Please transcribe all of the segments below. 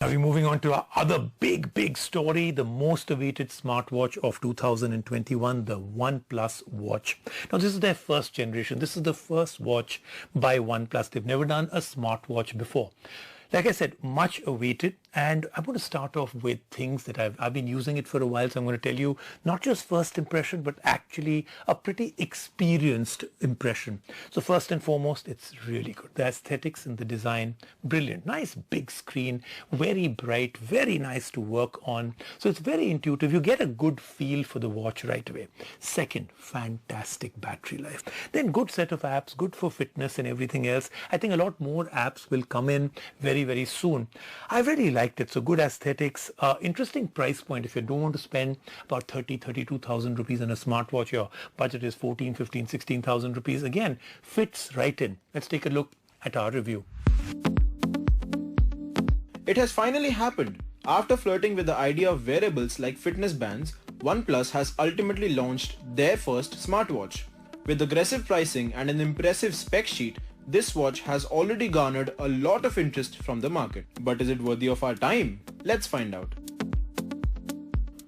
Now we're moving on to our other big story, the most awaited smartwatch of 2021, the OnePlus Watch. Now this is their first generation. This is the first watch by OnePlus. They've never done a smartwatch before. Like I said, much awaited, and I'm going to start off with things that I've been using it for a while, so I'm going to tell you not just first impression, but actually a pretty experienced impression. So first and foremost, it's really good. The aesthetics and the design, brilliant. Nice big screen, very bright, very nice to work on. So it's very intuitive. You get a good feel for the watch right away. Second, fantastic battery life. Then good set of apps, good for fitness and everything else. I think a lot more apps will come in very soon. I really liked it. So good aesthetics, interesting price point. If you don't want to spend about 32,000 rupees on a smartwatch, your budget is 14, 15, 16,000 rupees. Again, fits right in. Let's take a look at our review. It has finally happened. After flirting with the idea of wearables like fitness bands, OnePlus has ultimately launched their first smartwatch. With aggressive pricing and an impressive spec sheet, this watch has already garnered a lot of interest from the market. But is it worthy of our time? Let's find out.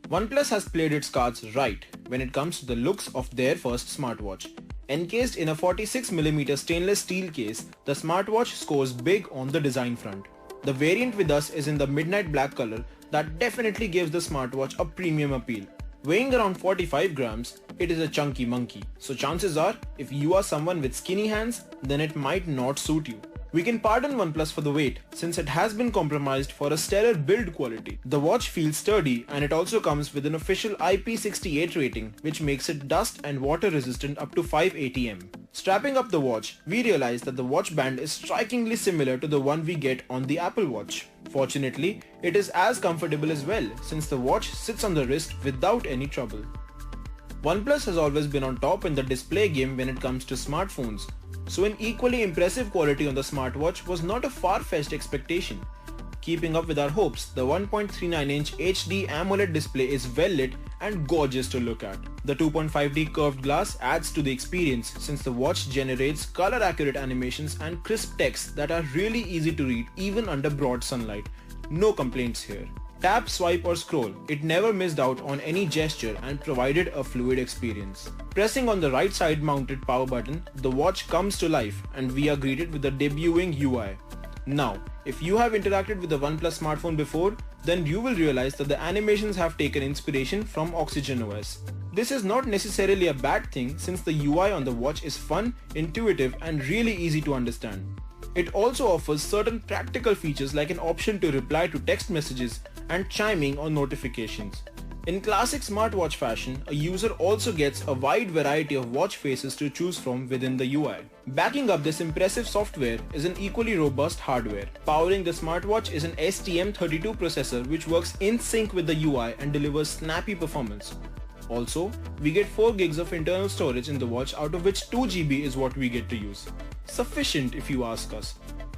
OnePlus has played its cards right when it comes to the looks of their first smartwatch. Encased in a 46mm stainless steel case, the smartwatch scores big on the design front. The variant with us is in the midnight black color that definitely gives the smartwatch a premium appeal. Weighing around 45 grams, it is a chunky monkey. So chances are, if you are someone with skinny hands, then it might not suit you. We can pardon OnePlus for the weight, since it has been compromised for a stellar build quality. The watch feels sturdy, and it also comes with an official IP68 rating, which makes it dust and water resistant up to 5 ATM. Strapping up the watch, we realize that the watch band is strikingly similar to the one we get on the Apple Watch. Fortunately, it is as comfortable as well, since the watch sits on the wrist without any trouble. OnePlus has always been on top in the display game when it comes to smartphones, so an equally impressive quality on the smartwatch was not a far-fetched expectation. Keeping up with our hopes, the 1.39-inch HD AMOLED display is well lit and gorgeous to look at. The 2.5D curved glass adds to the experience since the watch generates color-accurate animations and crisp text that are really easy to read even under broad sunlight. No complaints here. Tap, swipe or scroll, it never missed out on any gesture and provided a fluid experience. Pressing on the right side mounted power button, the watch comes to life and we are greeted with the debuting UI. Now, if you have interacted with the OnePlus smartphone before, then you will realize that the animations have taken inspiration from Oxygen OS. This is not necessarily a bad thing since the UI on the watch is fun, intuitive and really easy to understand. It also offers certain practical features like an option to reply to text messages and chiming on notifications. In classic smartwatch fashion, a user also gets a wide variety of watch faces to choose from within the UI. Backing up this impressive software is an equally robust hardware. Powering the smartwatch is an STM32 processor which works in sync with the UI and delivers snappy performance. Also, we get 4 gigs of internal storage in the watch, out of which 2 GB is what we get to use. Sufficient if you ask us.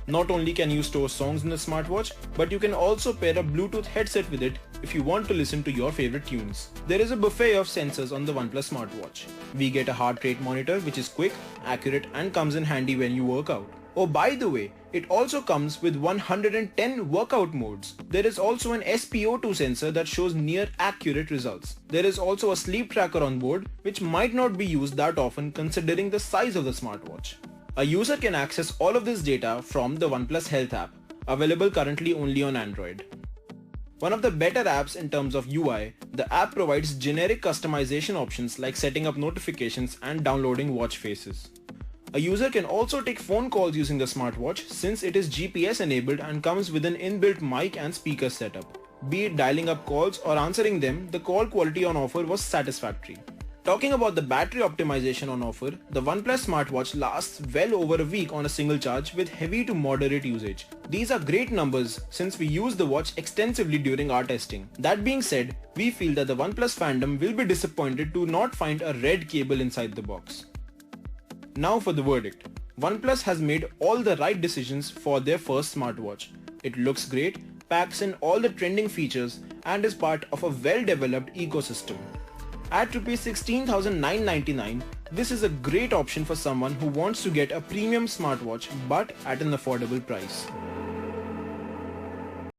Not only can you store songs in the smartwatch, but you can also pair a Bluetooth headset with it if you want to listen to your favorite tunes. There is a buffet of sensors on the OnePlus smartwatch. We get a heart rate monitor which is quick, accurate and comes in handy when you work out. Oh, by the way, it also comes with 110 workout modes. There is also an SpO2 sensor that shows near accurate results. There is also a sleep tracker on board which might not be used that often considering the size of the smartwatch. A user can access all of this data from the OnePlus Health app, available currently only on Android. One of the better apps in terms of UI, the app provides generic customization options like setting up notifications and downloading watch faces. A user can also take phone calls using the smartwatch since it is GPS enabled and comes with an inbuilt mic and speaker setup. Be it dialing up calls or answering them, the call quality on offer was satisfactory. Talking about the battery optimization on offer, the OnePlus smartwatch lasts well over a week on a single charge with heavy to moderate usage. These are great numbers since we use the watch extensively during our testing. That being said, we feel that the OnePlus fandom will be disappointed to not find a red cable inside the box. Now for the verdict. OnePlus has made all the right decisions for their first smartwatch. It looks great, packs in all the trending features and is part of a well-developed ecosystem. At Rs 16,999, this is a great option for someone who wants to get a premium smartwatch but at an affordable price.